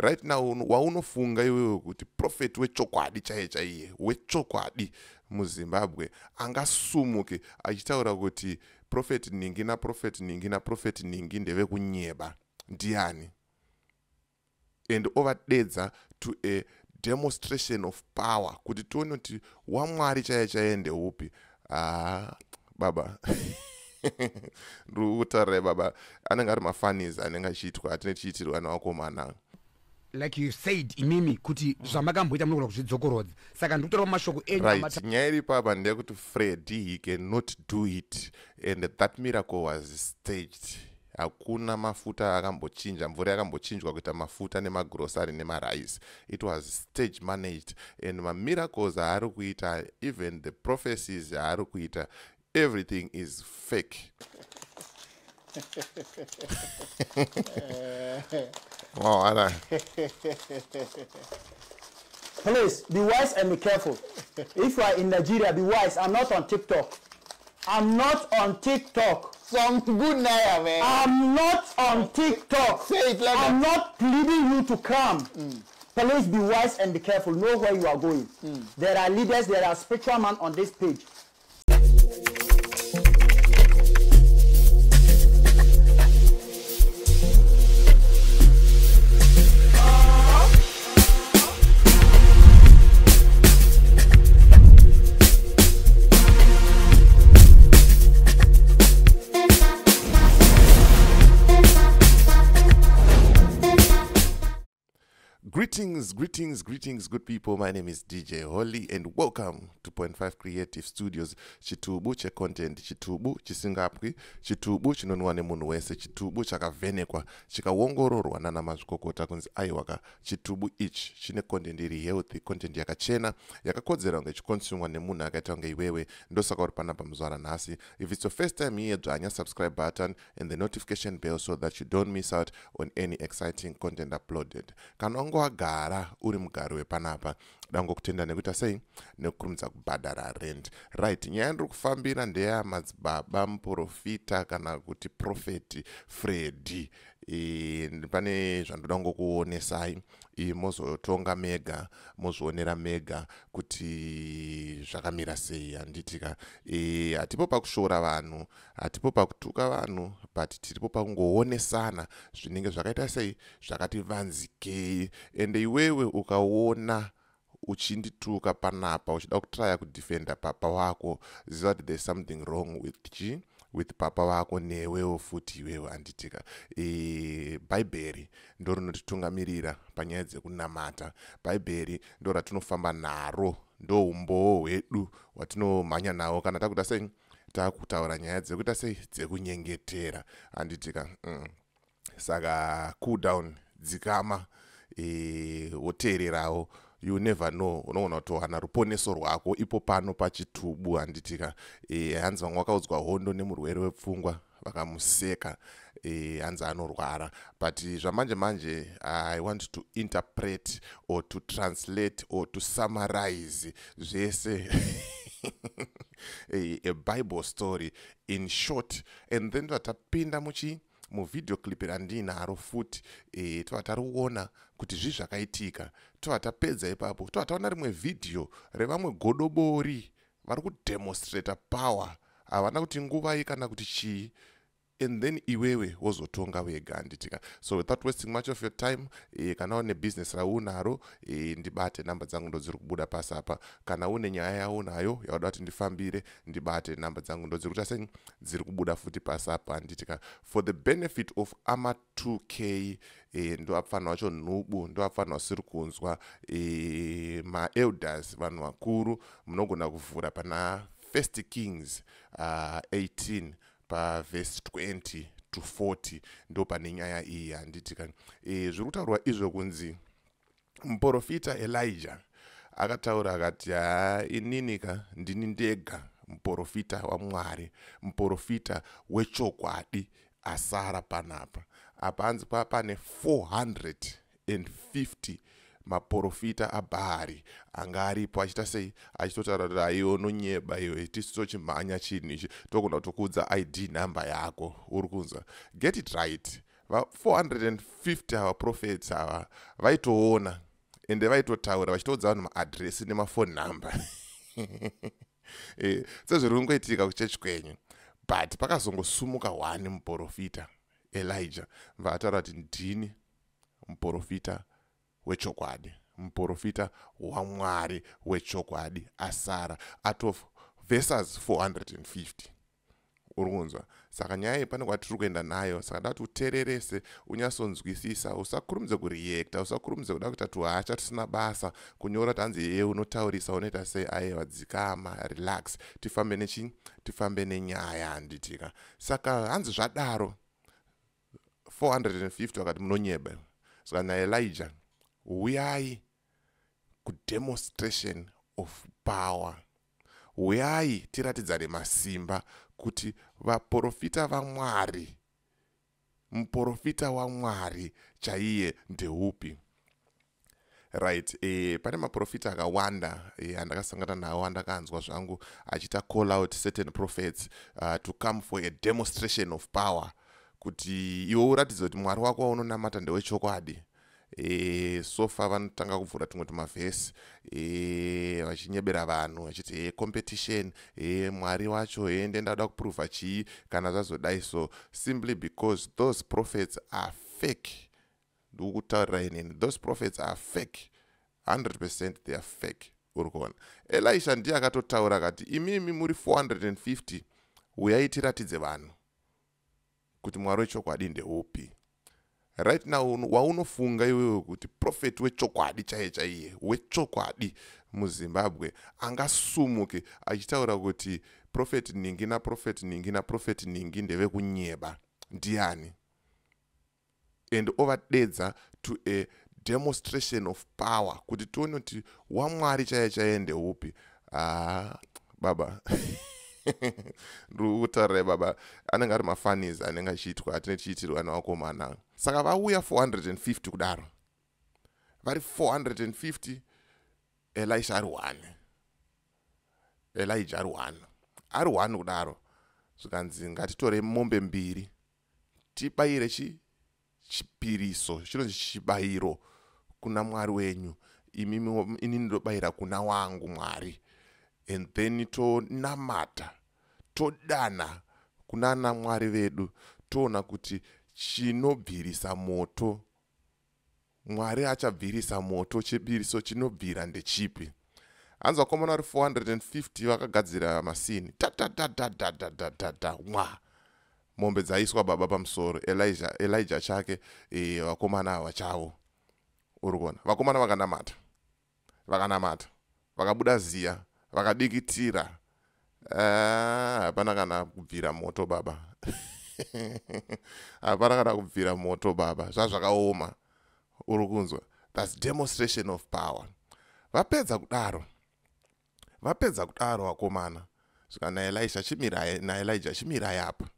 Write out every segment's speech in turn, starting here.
right now waunofunga iwewe kuti prophet wechokwadi chaiye wechokwadi muZimbabwe angasumuke achitaura kuti prophet ningi na prophet ningi ndeve kunyeba ndiani, and overdedza to a demonstration of power kuti tione kuti waMwari chaiye ndeupi. Baba ndikutaura baba anenge ari mafanizi anenge achiitwa atinochiitirwa nawakomana. Like you said imimi kuti zvamakamboita munogona kuzvidzokorodza, saka ndikutora mashoko enyu. Right, nyaya iri papa ndeyekuti Freddy he cannot do it, and that miracle was staged. Hakuna mafuta akambochinja, mvura yakambochinjwa kuita mafuta nemagrocery nemarice. It was stage managed, and miracles aari kuita, even the prophecies aari kuita, everything is fake. Wow, please be wise and be careful. If you are in Nigeria, be wise. I'm not on TikTok. I'm not on TikTok. Some good Naya, man. I'm not on TikTok. Say it like I'm that. not pleading you to come. Please be wise and be careful. Know where you are going. There are leaders, there are spiritual men on this page. Greetings, good people. My name is DJ Holly, and welcome to 0.5 Creative Studios. Chitubu che content, chitubu chisingapwi, chitubu chinonwa nemunhu wese, chitubu chakavhenekwa, chikaongororwa nana mazvikokota kunzi aiwaka. Chitubu ichi chine content iri healthy, content yakachena, yakakodzera kunge chikonsumwa nemunhu akaita kunge iwewe. Ndosaka uri panapa muzvara nhasi. If it's your first time here, dzvanya subscribe button and the notification bell so that you don't miss out on any exciting content uploaded. Kana wagara uri mugaro wepanapa dangokutenda nekuita sei nekukurumidza kubhadhara rent. Right, nyaya ndiri kufambira ndeya madzibaba muprofita kana kuti profeti Freddy. Pane zvandoda ngokuonesai mozotonga mega, mozvionera mega kuti zvakamira sei. Handitika hatipo pakushora vanhu, hatipo pakutuka vanhu, but tiripo pakungoonesana zvinenge zvakaita sei, zvakati vanzikei. Ende iwewe ukaona uchindituka panapa uchida kutraya kudefenda papa wako, ziva kuti there's something wrong with papa wako newewo futi iwewe. Handitika bhaibheri ndo rinotitungamirira panyaya dzekunamata. Bhaibheri ndo ratinofamba naro, ndo umbowo hwedu hwatinomhanya nawo kana takuita sei, takutaura nyaya dzekuita sei, dzekunyengetera. Handitika saka cool down, dzikama, woteererawo. You never know, unoona kuti hana ruponeso rwako ipo pano pachitubu. Handitika hanzi vamwe vakaudzwa hondo nemurwere wepfungwa vakamuseka, hanzi anorwara. But zvamanje manje I want to interpret or to translate or to summarize zvese a Bible story in short, and then tatapinda muvideo clip randinaro futi tovatariona kuti zvii zvakaitika. Tovatapedza ipapo tovataona rimwe video revamwe godobori vari kudemonstrata power, havana kuti nguva kana kuti chii, and then iwewe wozotonga wega. Handitika. So without wasting much of your time, kana une business raunaro, ndibate namba dzangu ndo dziri kubuda pasapa. Kana une nyaya yaunayo yaoda kuti ndifambire, ndibate namba dzangu ndo dziri kuita sei, dziri kubuda futi pasapa. Handitika. For the benefit of ama 2K, ndo apfana wacho nubu, ndo apfana wasiri kunzwa, ma-elders, vanhu vakuru, munogona kuvhura pana 1 Kings 18 pa verse 20 to 40 ndo pane nyaya iyi. Handitika. Zviri kutaurwa izvo kunzi muprofita Elijah akataura akati ininika ndini ndega muprofita waMwari, muprofita wechokwadi asara panapa. Apa hanzi pane 450 maprofita abhari anga aripo achita sei, achitotaura kuti aiwo nonyeba iwe, tisi tochimhanya chinhu ichi, togona kutokudza ID number yako. Uri kunzwa? Get it right. 450 ava prophets ava vaitoona ende vaitotaura vachitoudza vanhu maadresi nemafone number sezviri kungoitika kuchechi kwenyu. But pakazongosumuka one muprofita Elijah vaataura kuti ndini muprofita wechokwadi, muprofita waMwari wechokwadi asara out of verses 450. Uri kunzwa? Saka nyaya iyi pane kwatiri kuenda nayo, saka da kuti utererese unyatsonzwisisa, usakurumidze kureacta, usakurumidze kuda kuita tuhacha tusina basa, kunyora tanzi yeye unotaurisa unoita sei, aiwa dzikama, relax, tifambe nechi, tifambe nenyaya handitika. Saka hanzi zvadaro 450 wakati munonyeba. Saka naElijah, uyai kudemonstration of power. Uyai tiratidzane masimba kuti vaprofita vaMwari, muprofita waMwari chaiye ndeupi. Right, pane maprofita akawanda andakasangana nawo, andakanzwa zvangu achita call out certain prophets to come for a demonstration of power, kuti iwe uratidze kuti Mwari wako waunonamata ndewechokwadi. Sofa vanotanga kuvhura tumwe tumavhesi vachinyebera vanhu vachiti competition, Mwari wacho ndenda da kuprova chii kana zvazodai so, simply because those prophets are fake. Ndikutaurira inini, those prophets are fake, 100% they are fake. Uri kuona, Elisha ndiye akatotaura akati imimi muri 450 uyai tiratidze vanhu kuti Mwari wechokwadi ndeupi. Right now waunofunga iwewe kuti prophet wechokwadi chaiye wechokwadi muZimbabwe angasumuke achitaura kuti prophet ningi na prophet ningi na prophet ningi ndeve kunyeba, ndiani? And overdedza to a demonstration of power kuti tione kuti waMwari chaiye ndeupi. Baba ndikutaura baba anenge ari mafanizi anenge achiitwa atine tichiitirwa nawakomana. Saka vauya 450 kudaro, vari 450, Elisha ari 1, Elijah ari 1 kudaro. Zvikanzi ngatitore mombe 2 tibayire chipiriso, chinonzi chibayiro kuna Mwari wenyu, inini ndobayira kuna wangu Mwari. And then tonamata, todana kunana Mwari vedu, toona kuti chinobvirisa moto, Mwari achabvirisa moto, chipiriso chinobvira ndechipi. Hanzi vakomana vari 450 vakagadzira masini, mwa mombe dzaiswa baba pamusoro, Elijah chake, vakomana ava chavo. Uri kuona, vakomana vakanamata, vakabuda ziya, vakadikitira. Hapana kana kubvira moto baba. Hapana kana kubvira moto baba, zvazvakaoma. Uri kunzwa? That's demonstration of power. Vapedza kudaro vakomana, saka naElisha chimirai apa,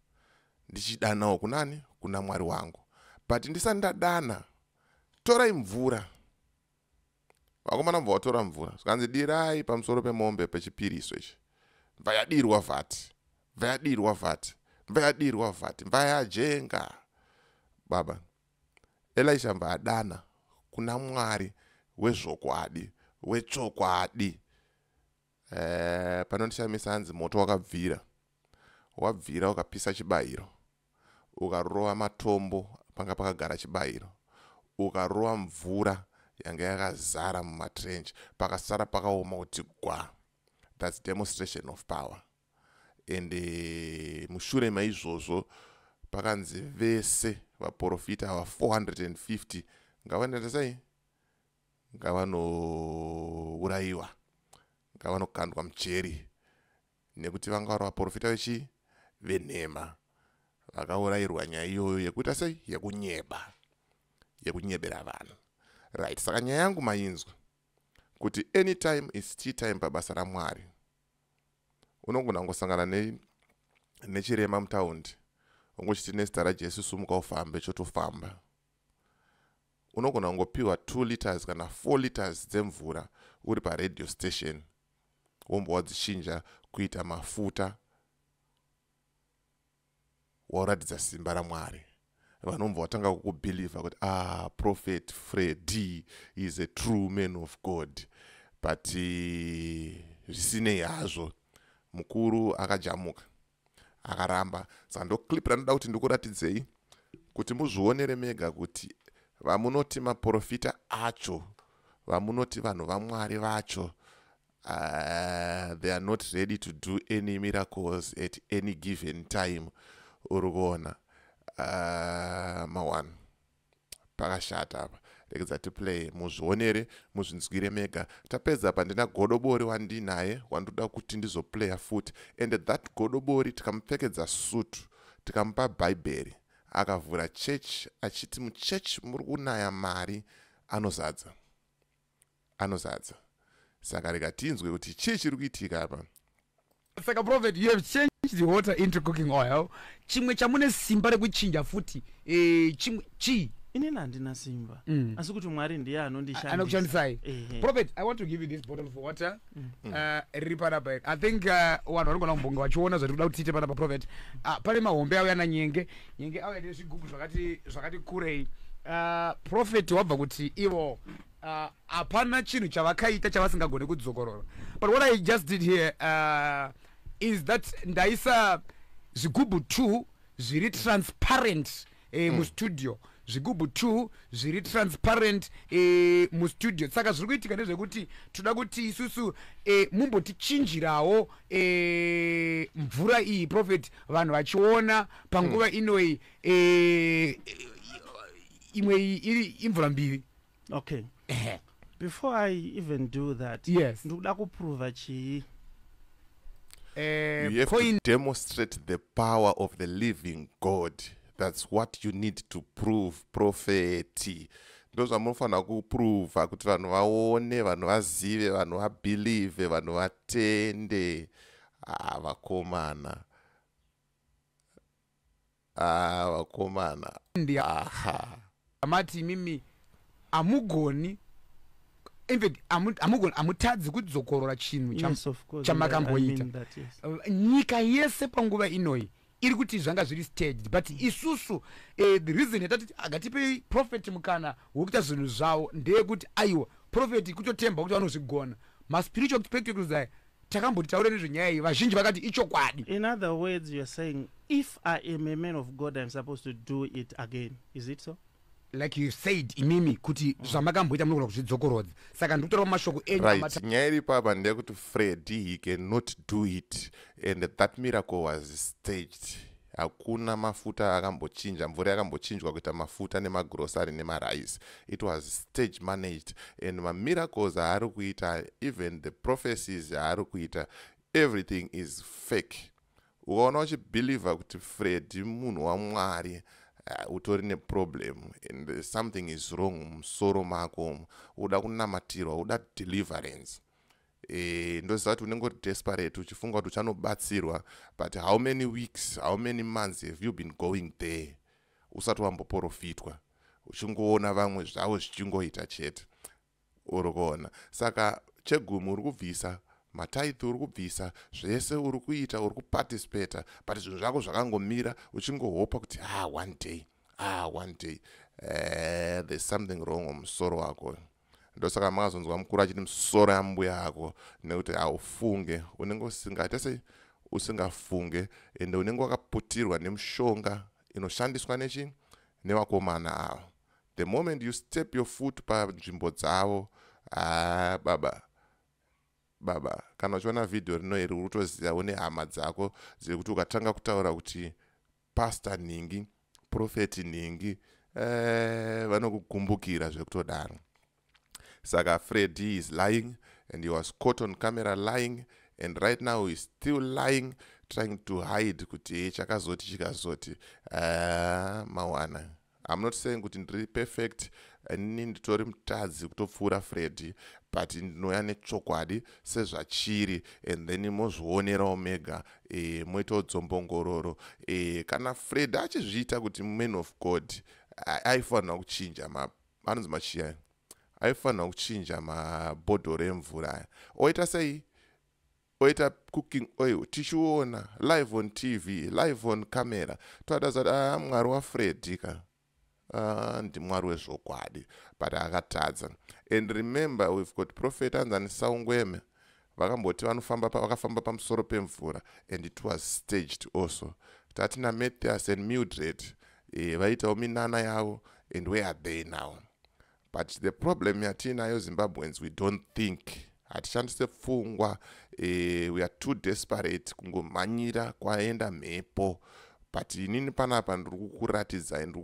ndichidanawo kunani? Kuna Mwari wangu. But ndisati ndadana, torai mvura. Vakomana mbva vatora mvura, zvikanzi dirai pamusoro pemombe pechipiriso ichi. Vayadirwa vhati, vayajenga. Baba, Elisha mbva adana kuna Mwari wezvokwadi, wechokwadi. Panondishamisa hanzi moto wabvira ukapisa chibayiro, ukarova matombo panga pakagara chibayiro, ukarova mvura yanga yakazara mumatrench, pakasara pakaoma kuti gwa. That's demonstration of power. And mushure maizvozvo pakanzi vese vaprofita ava 450 ngavanoita sei? Ngavanourayiwa, ngavanokandwa mucheri, nekuti vanga vari vaprofita venhema, vakaurayirwa nyaya iyoyo yekuita sei? Yekunyebera vanhu. Right, saka nyaya yangu mainzwa kuti anytime is tea time pabasa raMwari. Unogona ngosangana nechirema mutaundi, ungochiti nezita raJesu sumuka ufambe, chotofamba. Unogona ngopiwa 2 liters kana 4 liters dzemvura uri paradio station, wombo wadzichinja kuita mafuta, wauratidza simba raMwari. vanomva watanga kukubhilivha kuti prophet Freddy is a true man of God. But zvisinei hazvo mukuru akajamuka akaramba. Saka ndo clip ranoda kuti ndikuratidzei kuti muzvionere mega kuti vamunoti maprofita acho, vamunoti vanhu vaMwari vacho, they are not ready to do any miracles at any given time. Urikuona mawana pakashata apa. Rekeza tiplay muzvionere muzvinzwire mega. Tapedza apa ndina godobori wandinaye wandoda kuti ndizoplaya futi, and that godobori tikamupfekedza sutu tikamupa bhaibheri akavhura church achiti muchurch muri kunaya mari anozadza. Saka rega tinzwe kuti chii chiri kuitika apa. Saka prophet, you have changed the water into cooking oil. Chimwe chamune simba rekuchinja futi chimwe chi inini handina simba asi kuti Mwari ndiye anokushandisai. Prophet, I want to give you this bottle of water. Riri panapa. I think vanhu vanogona kumbonga vachiona zvatiri kuda kuti tiite panapa prophet. Pane mahombe auya nanyenge auya nezvigubhu zvakati kurei. Prophet wabva kuti ivo hapana chinhu chavakaita chavasingagone kudzokorora. But what I just did here is that ndaisa zvigubhu 2 zviri transparent mustudio. Zvigubhu 2 zviri transparent mustudio. Saka zviri kuitika ndezvekuti toda kuti isusu mumbotichinjirawo mvura iyi prophet, vanhu vachiona panguva inoi imwe iri imvura mbiri. Okay. Before I even do that, yes, ndokuda kuprova chii. You have to demonstrate the power of the living God. That's what you need to prove, prophet. Ndozvamunofanira kuprova kuti vanhu vaone, vanhu vazive, vanhu vabhilive, vanhu vatende. Vakomana. Amati mimi amugoni, in fact amutadzi kudzokorora chinhu chamakamboita. Nyika yese panguva inoi iri kuti zvanga zviri staged, but isusu the reason yatati akatipe prophet mukana wokuita zvinhu zvavo ndeyekuti aiwa prophet kutotemba kuti vanozvigona. Maspiritual spectacles aya takambotitaura nezvenyaya iyi vazhinji vakati ichokwadi. In other words, you're saying if I am a man of God, I'm supposed to do it again. Is it so? Like you said imimi kuti zvamakamboita munogona kuzvidzokorodza. Saka ndikutora mashoko enyu. Right. Nyaya iri papa ndeyekuti Freddy he cannot do it, and that miracle was staged. Hakuna mafuta akambochinja, mvura yakambochinjwa kuita mafuta nemagrocery nemarice. It was stage managed, and miracles aari kuita, even the prophecies aari kuita, everything is fake. Ukaona uchibhilivha kuti Freddy munhu waMwari, utori neproblem and something is wrong musoro mako, uda kunamatirwa, uda deliverance. Ndoziva kuti unenge uri desperate uchifunga kuti uchanobatsirwa, but how many weeks, how many months have you been going there usati wamboprofitwa, uchingoona vamwe zvavo zvichingoita chete. Uri kuona. Saka chegumi uri kubvisa, matithe uri kubvisa, zvese uri kuita, uri kuparticipata, but zvinhu zvako zvakangomira uchingohopa kuti one day there's something wrong mumusoro wako. Ndosaka makazonzwa mukuru achiti musoro yambuya ako, nekuti haufunge, unenge usingate sei usingafunge, ende unenge wakaputirwa nemushonga inoshandiswa nechi nevakomana avo. The moment you step your foot panzvimbo dzavo, baba kana uchiona video rino iri utoziva une hama dzako dziri kuti ukatanga kutaura kuti pastor ningi, prophet ningi, vanokukumbukira zvekutodaro. Saka Freddy is lying, and he was caught on camera lying, and right now he's still lying, trying to hide kuti chakazoti mawana. I'm not saying kuti ndiri perfect, nini nditori mutadzi kutopfuura Freddy, but ndinouya nechokwadi sezvachiri, and then mozvionerawo mega moitawo dzombongororo. Kana Freddy achizviita kuti man of God, aifanira kuchinja anonzi machiyai, aifanira kuchinja mabhodhoro emvura, oita sei, oita cooking oil, tichiona live on TV, live on camera, toadaza kuti Mwari waFreddy ka ndimwari wezvokwadi, but akatadza. And remember, we've got prophet anzani Saungweme vakamboti vakafamba pamusoro pemvura, and it was staged also. Tatina Matthias and Mildred vaitawo minana yavo, and where are they now? But the problem yatinayo Zimbabweans, we don't think, hatishandise pfungwa, we are too desperate kungomhanyira kwaenda mhepo. But inini panapa ndiri kukuratidzai, ndiri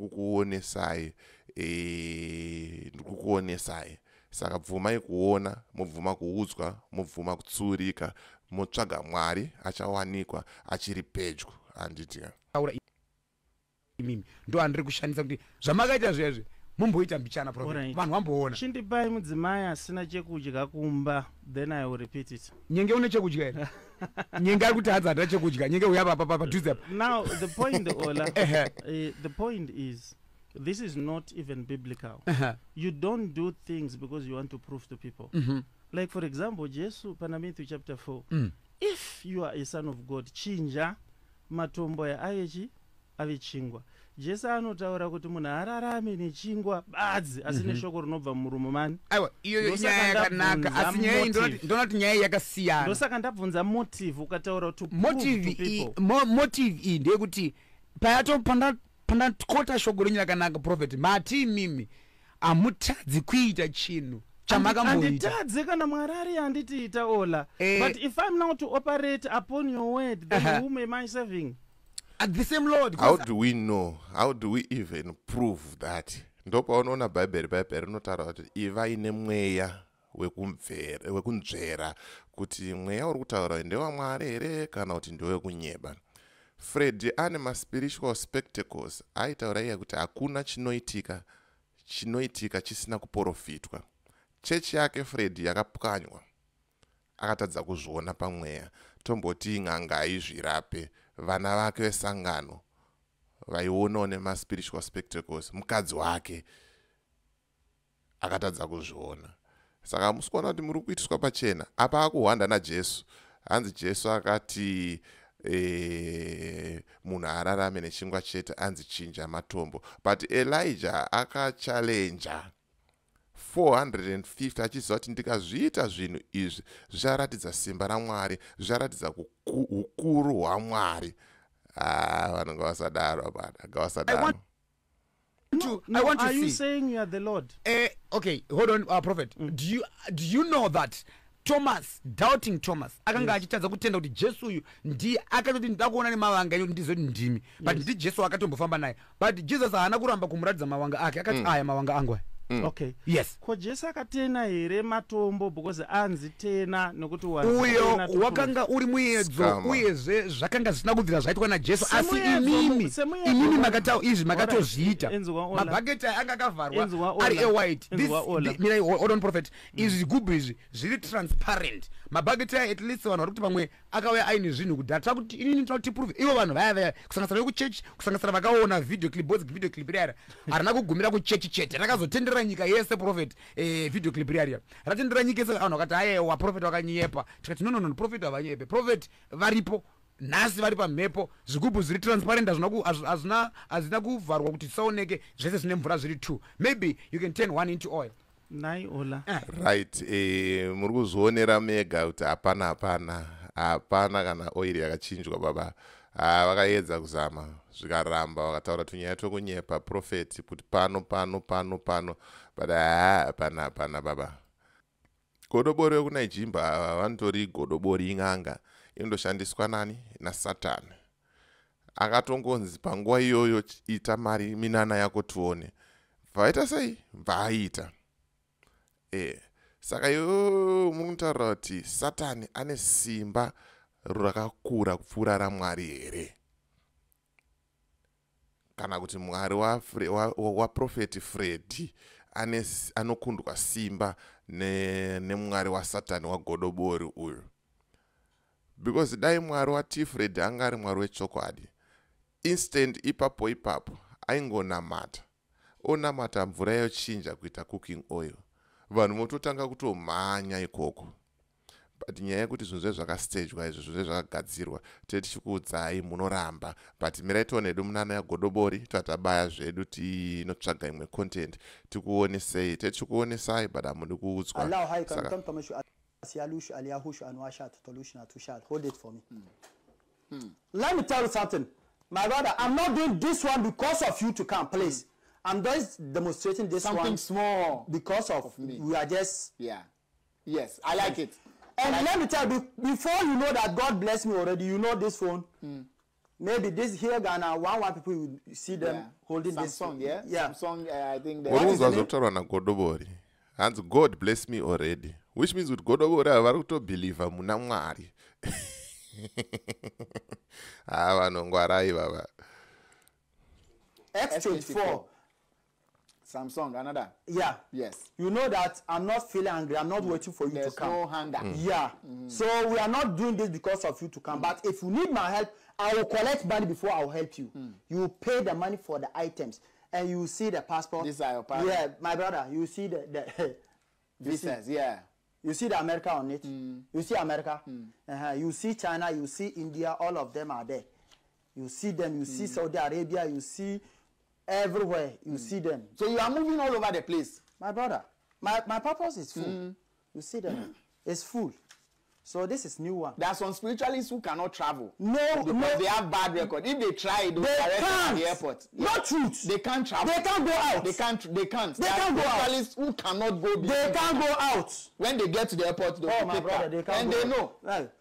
kukuonesai. Saka bvumai kuona, mubvuma kuudzwa, mubvuma kutsurika, motsvaga Mwari achawanikwa achiri pedyo, handiti. Imimi ndo andiri kushandisa kuti zvamakaita zvezve mumboita mbichana prophet, vanhu vamboona. Chindipai mudzimai asina chekudya kumba, then I will repeat it. Nyenge une chekudya here? Nyenge ari kuti hadza handina chekudya, nyenge uya padhuze apa. Now the point, Ola, the point is, this is not even biblical. You don't do things because you want to prove to people. Like for example, Jesu pana Matthew chapter 4. If you are a son of God, chinja matombo ya ayechi ave chingwa. Jesu anotaura kuti munhu ararame nechingwa badzi asine shoko rinobva murumo mani. Aiwa, iyo nyaya yakanaka, asi nyaya ndonati nyaya yakasiyana. Ndosaka ndabvunza motive ukataura to prove to people. Motive iyi ndeyekuti pandakota shoko renyu rakanaka prophet, mati mimi amutadzi kuita chinhu chamakamboita. Handitadze kana Mwari ari handitiita, Ola. But if I'm now to operate upon your word, then whom am I serving? At the same Lord. How do we know? How do we even prove that? Ndopaunoona Bible rinotaura kuti iva ine mweya wekunzvera, kuti mweya uri kutaura ndewa Mwari here kana kuti ndewe kunyeba. Freddy ane ma-spiritual spectacles aitaura iye kuti hakuna chinoitika chisina kuprofitwa. Chechi yake Freddy yakapwanywa, akatadza kuzviona pamweya. Tomboti n'anga aizvirape vana vake vesangano vaionawo nema-spiritual spectacles, mukadzi wake akatadza kuzviona. Saka musikuona kuti muri kuitiswa pachena. Apa akuhwanda naJesu, hanzi Jesu akati munhu ararame nechingwa chete, anzi chinja matombo. But Elijah akachallenja 450 achiziva kuti ndikazviita zvinhu izvi zvicharatidza simba raMwari, zvicharatidza ukuru hwaMwari. Vanhu ngavasadaro bana, ngavasadaro. Are you saying you are the Lord? Okay, hold on, prophet. Do you know that Thomas, doubting Thomas, akanga achitadza kutenda kuti Jesu uyu ndiye akatoti ndakuona nemavanga iyo ndizoti ndimi, but ndi Jesu akatombofamba naye, but Jesus haana kuramba kumuratidza mavanga ake, akati aya mavanga angu. Okay. Yes. Ko Jesu akatena here matombo because anzi tena nokuti uyo wakanga uri muedzo, uyezve zvakanga zvisina kubvira zvaitwa naJesu, asi imimi makatawo izvi makatozviita. Mabhaketi anga akavharwa ari white. Hold on prophet, izvi zvigubhu izvi zviri transparent. Mabhaketi at least vanhu vari kuti pamwe akauya aine zvinhu kudhata kuti inini tinoda kuti prove. Ivo vanhu vaya kusanganisira vekuchechi, kusanganisira vakaona video clip riyara harina kugumira kuchechi chete, rakazotendera nyika yese prophet. Video clip riyara ratendera nyika yese, vanhu vakati aiwa prophet wakanyepa. Tikati no, prophet havanyepe, prophet varipo nhasi vari pamhepo, zvigubhu zviri transparent, hazina kuvharwa kuti tisaoneke, zvese zvine mvura zviri 2. Maybe you can turn one into oil. Nai Ola. Right, muri kuzvionera mega kuti hapana kana oil yakachinjwa baba. Vakaedza kuzama zvikaramba, vakataura tunyaya twekunyepa prophet kuti pano, but hapana baba. Godobori yokunaijimba vantori godobori ing'anga indoshandiswa nani naSatani. Akatongonzi panguva iyoyo ita mari minana yako tuone. Vaita sei? Vaita. Saka munutaura kuti Satani ane simba rakakura kupfuura raMwari here? Kana kuti Mwari waprofeti Freddy anokundwa simba neMwari waSatani wagodobori uyu? Because dai Mwari wati Freddy anga ari Mwari wechokwadi, instant ipapo aingonamata, onamata mvura yochinja kuita cooking oil, vanhu mototanga kutomhanya ikoko. but nyaya yekuti zvinhu zvakastagwa izvo zvinhu zvakagadzirwa tichikuudzai munoramba but mirai tione hedu munana yagodobori tatabaya zvedu tinotsvaga imwe content tikuonesei tichikuonesai but hamudi kuudzwa hold it for me. Let me tell you something, my brother. I'm not doing this one because of you to come, please. I'm just demonstrating this something one small because of me. We are just yes, I like it. And let me tell you, before you know that God bless me already, you know this phone. Maybe this here Ghana, one people you see them holding Samsung, this phone. Samsung, I think and God bless me already, which means with Godobori avari kutobhilivha muna Mwari. Vanongwarai baba. X24. Samsung, another. Yeah. Yes. You know that I'm not feeling angry. I'm not waiting for you There's to come. no hunger. Yeah. So we are not doing this because of you to come. But if you need my help, I will collect money before I will help you. You will pay the money for the items. And you will see the passport. These are your passport. Yeah, my brother. You see the visas, yeah. You see the America on it. You see America. You see China. You see India. All of them are there. You see them. You see Saudi Arabia. You see everywhere. You see them. So you are moving all over the place. My brother, my purpose is full. You see them. It's full. So this is new one. There are some spiritualists who cannot travel. No, because they have bad record. If they try, they can't. At the airport. Not truth. They can't travel. They can't go out. They can't. They can't go out. Spiritualists who cannot go. They can't go out. When they get to the airport, they my brother, they can't and go they out. know. Well,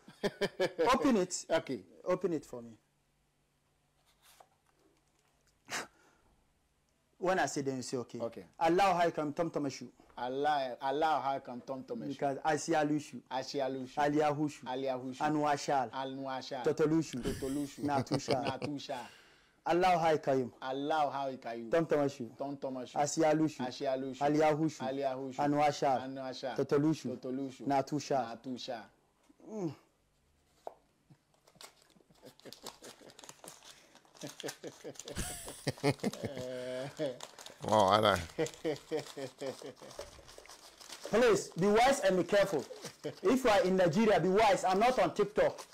open it. Okay. Open it for me. When I say then you say okay. Okay. Allah how come tom tomashu. Allah how come tom tomashu. Because Asialushu. Asialushu. Aliahushu. Aliahushu. Anuashal. Anuashal. Totolushu. Totolushu. Natusha. Natusha. Allah how kayum. Allah how kayum. Tom tomashu. Tom tomashu. Asialushu. Asialushu. Aliahushu. Aliahushu. Anuashal. Anuashal. Totolushu. Totolushu. Natusha. Natusha. Please be wise and be careful. If you are in Nigeria, be wise. I'm not on TikTok.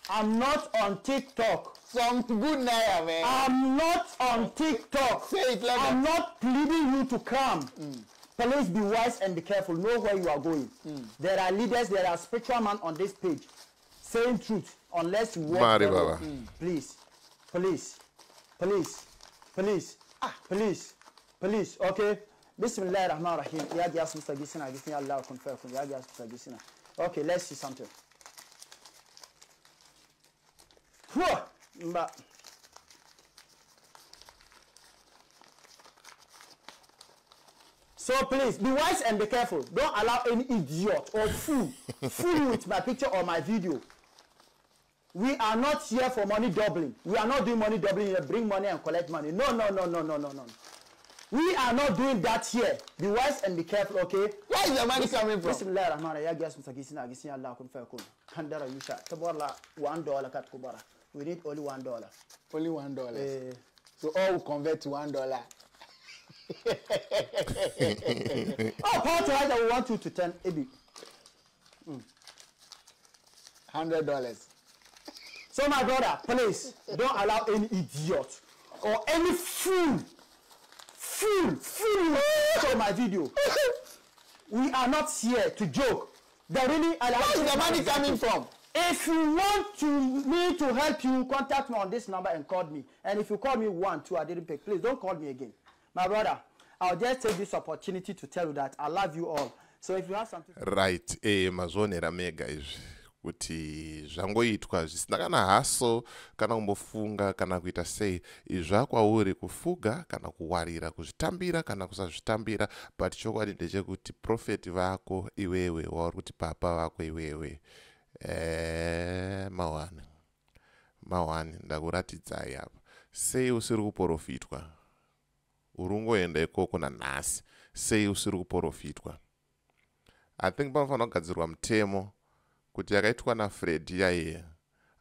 I'm not on TikTok. Some good naira, man. I'm not on TikTok. Say it like I'm not pleading you to come. Please be wise and be careful. Know where you are going. There are leaders, there are spiritual men on this page saying truth. Unless you walk please, please, please, please, please, please. Okay. Bismillah ar-Rahman ar-Rahim. Ya jas mustagisina gisina Allah kun fayakun. Ya jas mustagisina. Okay, let's see something. So please be wise and be careful. Don't allow any idiot or fool you with my picture or my video. We are not here for money doubling. We are not doing money doubling here. Bring money and collect money. No. We are not doing that here. Be wise and be careful, okay? Where is the money coming from? Bismillah ar-Rahman ar-Rahim. $1 kat kubara. We need only $1. Only $1. So all will convert to $1. Part right, we want you to turn AB. $100. So my brother, please don't allow any idiot or any fool on my video. We are not here to joke. Where is the money coming from? If you want me to help you, contact me on this number and call me. And if you call me 1, 2, I didn't pick, please don't call me again. My brother, I'll just take this opportunity to tell you that I love you all. So if you have something... Right, mazonera mega izvi. Kuti zvangoitwa zvisina kana haso kana kumbofunga kana kuita sei zvakwauri kufuga kana kuwarira kuzvitambira kana kusazvitambira but chokwadi ndechekuti profeti vako iwewe wauri kuti papa vako iwewe mawani ndakuratidzai apa sei usiri kuprofitwa urungoenda ikoko nanhasi sei usiri kuprofitwa. I think panofanira kugadzirwa mutemo kuti yakaitwa naFreddy yaiye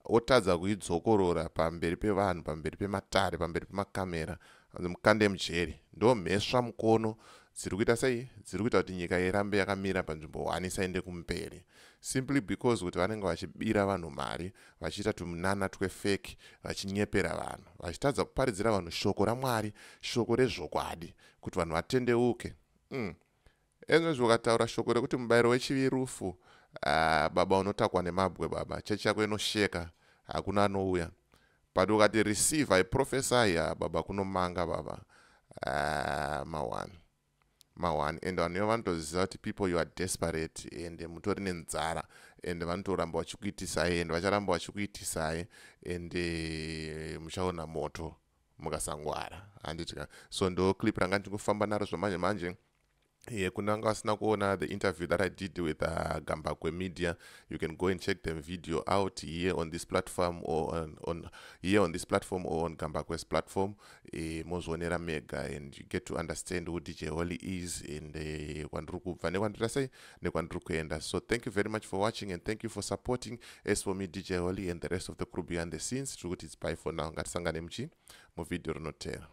otadza kuidzokorora pamberi pevanhu, pamberi pematare, pamberi pemakamera, mukande mujeri. Ndo mhesva mukono dziri kuita sei, dziri kuita kuti nyika irambe yakamira panzvimbo 1 isaende kumberi, simply because kuti vanenge vachibira vanhu mari, vachiita tumunana twefeki, vachinyepera vanhu, vachitadza kuparidzira vanhu shoko raMwari, shoko rezvokwadi, kuti vanhu vatendeuke. Ezvozvo ukataura shoko rekuti mubayiro wechivirufu, baba unotakwa nemabwe baba, chechi yako inosheka, hakuna anouya. But ukati receive, I prophesy, baba kunomanga baba. Mawan. And vanhu vanotoziva kuti people you are desperate, and mutori nenzara, and vanotoramba vachikuitisai, and vacharamba vachikuitisai, and muchaona moto mukasangwara. So ndo clip ranga ndikufamba naro zvamanje manje. Kunanga vasina kuona the interview that I did with Gambakwe Media. You can go and check the video out here on this platform or on Gambakwe's platform. Mozonera mega, and you get to understand who DJ Holly is in the Kwandruku. So thank you very much for watching, and thank you for supporting. As for me, DJ Holly, and the rest of the crew behind the scenes, it's bye for now. Ngatsanganemchi mu video rinotera.